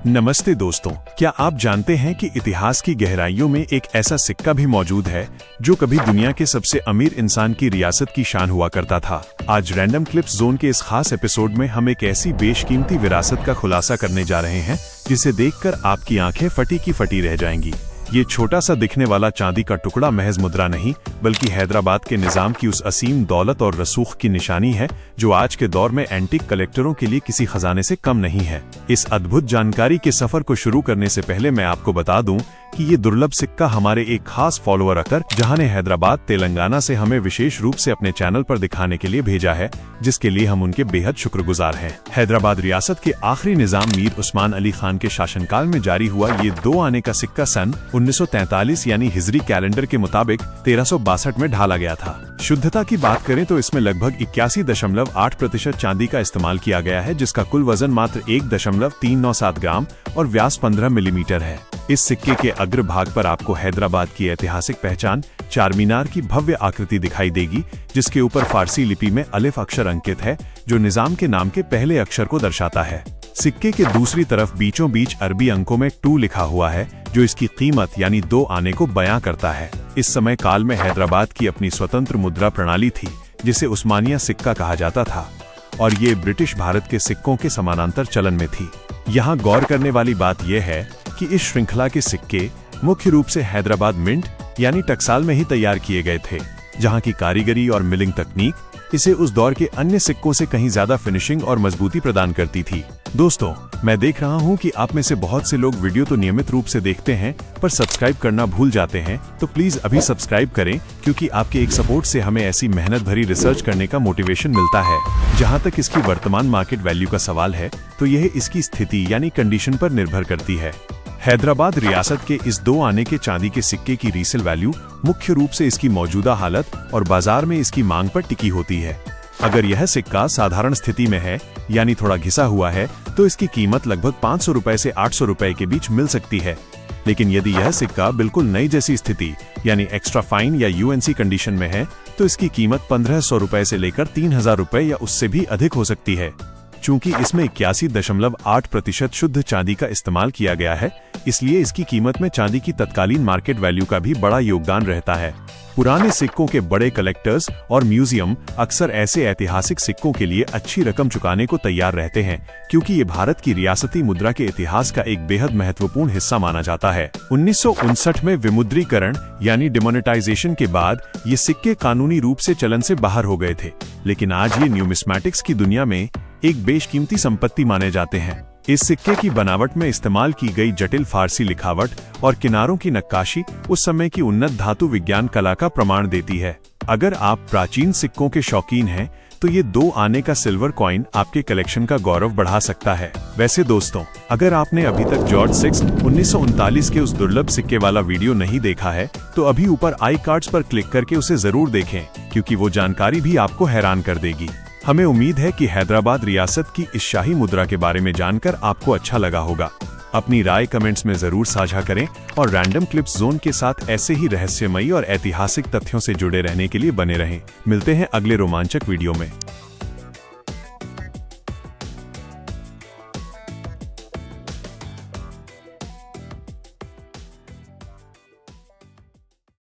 नमस्ते दोस्तों, क्या आप जानते हैं कि इतिहास की गहराइयों में एक ऐसा सिक्का भी मौजूद है जो कभी दुनिया के सबसे अमीर इंसान की रियासत की शान हुआ करता था। आज रैंडम क्लिप्स जोन के इस खास एपिसोड में हम एक ऐसी बेशकीमती विरासत का खुलासा करने जा रहे हैं जिसे देखकर आपकी आंखें फटी की फटी रह जाएंगी। ये छोटा सा दिखने वाला चांदी का टुकड़ा महज मुद्रा नहीं, बल्कि हैदराबाद के निजाम की उस असीम दौलत और रसूख की निशानी है जो आज के दौर में एंटीक कलेक्टरों के लिए किसी खजाने से कम नहीं है। इस अद्भुत जानकारी के सफर को शुरू करने से पहले मैं आपको बता दूं कि ये दुर्लभ सिक्का हमारे एक खास फॉलोअर अकर जहां ने हैदराबाद तेलंगाना से हमें विशेष रूप से अपने चैनल पर दिखाने के लिए भेजा है, जिसके लिए हम उनके बेहद शुक्रगुजार हैं। हैदराबाद रियासत के आखिरी निजाम मीर उस्मान अली खान के शासनकाल में जारी हुआ ये 2 आने का सिक्का सन 1943 यानी हिजरी कैलेंडर के मुताबिक 1362 में ढाला गया था। शुद्धता की बात करें तो इसमें लगभग 81.8% चांदी का इस्तेमाल किया गया है, जिसका कुल वजन मात्र 1.397 ग्राम और व्यास 15 मिलीमीटर है। इस सिक्के के अग्र भाग पर आपको हैदराबाद की ऐतिहासिक पहचान चारमीनार की भव्य आकृति दिखाई देगी, जिसके ऊपर फारसी लिपि में अलिफ अक्षर अंकित है जो निजाम के नाम के पहले अक्षर को दर्शाता है। सिक्के के दूसरी तरफ बीचों बीच अरबी अंकों में 2 लिखा हुआ है जो इसकी कीमत यानी 2 आने को बयां करता है। इस समय काल में हैदराबाद की अपनी स्वतंत्र मुद्रा प्रणाली थी जिसे उस्मानिया सिक्का कहा जाता था और ये ब्रिटिश भारत के सिक्कों के समानांतर चलन में थी। यहाँ गौर करने वाली बात यह है कि इस श्रृंखला के सिक्के मुख्य रूप से हैदराबाद मिंट यानी टकसाल में ही तैयार किए गए थे, जहाँ की कारीगरी और मिलिंग तकनीक इसे उस दौर के अन्य सिक्कों से कहीं ज्यादा फिनिशिंग और मजबूती प्रदान करती थी। दोस्तों, मैं देख रहा हूँ कि आप में से बहुत से लोग वीडियो तो नियमित रूप से देखते हैं पर सब्सक्राइब करना भूल जाते हैं, तो प्लीज अभी सब्सक्राइब करें क्योंकि आपके एक सपोर्ट से हमें ऐसी मेहनत भरी रिसर्च करने का मोटिवेशन मिलता है। जहाँ तक इसकी वर्तमान मार्केट वैल्यू का सवाल है तो यह इसकी स्थिति यानी कंडीशन पर निर्भर करती है। हैदराबाद रियासत के इस 2 आने के चांदी के सिक्के की रीसेल वैल्यू मुख्य रूप से इसकी मौजूदा हालत और बाजार में इसकी मांग पर टिकी होती है। अगर यह सिक्का साधारण स्थिति में है यानी थोड़ा घिसा हुआ है तो इसकी कीमत लगभग 500 रुपए से 800 रुपए के बीच मिल सकती है, लेकिन यदि यह सिक्का बिल्कुल नई जैसी स्थिति यानी एक्स्ट्रा फाइन या यूएनसी कंडीशन में है तो इसकी कीमत 1500 रुपए से लेकर 3000 रुपए या उससे भी अधिक हो सकती है। चूंकि इसमें 81.8% शुद्ध चांदी का इस्तेमाल किया गया है, इसलिए इसकी कीमत में चांदी की तत्कालीन मार्केट वैल्यू का भी बड़ा योगदान रहता है। पुराने सिक्कों के बड़े कलेक्टर्स और म्यूजियम अक्सर ऐसे ऐतिहासिक सिक्कों के लिए अच्छी रकम चुकाने को तैयार रहते हैं, क्योंकि ये भारत की रियासती मुद्रा के इतिहास का एक बेहद महत्वपूर्ण हिस्सा माना जाता है। 1959 में विमुद्रीकरण यानी डिमोनेटाइजेशन के बाद ये सिक्के कानूनी रूप से चलन से बाहर हो गए थे, लेकिन आज ये न्यूमिस्मैटिक्स की दुनिया में एक बेशकीमती संपत्ति माने जाते हैं। इस सिक्के की बनावट में इस्तेमाल की गई जटिल फारसी लिखावट और किनारों की नक्काशी उस समय की उन्नत धातु विज्ञान कला का प्रमाण देती है। अगर आप प्राचीन सिक्कों के शौकीन हैं तो ये 2 आने का सिल्वर कॉइन आपके कलेक्शन का गौरव बढ़ा सकता है। वैसे दोस्तों, अगर आपने अभी तक जॉर्ज 6 1939 के उस दुर्लभ सिक्के वाला वीडियो नहीं देखा है तो अभी ऊपर आई कार्ड्स पर क्लिक करके उसे जरूर देखें, क्योंकि वो जानकारी भी आपको हैरान कर देगी। हमें उम्मीद है कि हैदराबाद रियासत की इस शाही मुद्रा के बारे में जानकर आपको अच्छा लगा होगा। अपनी राय कमेंट्स में जरूर साझा करें और रैंडम क्लिप्स जोन के साथ ऐसे ही रहस्यमयी और ऐतिहासिक तथ्यों से जुड़े रहने के लिए बने रहें। मिलते हैं अगले रोमांचक वीडियो में।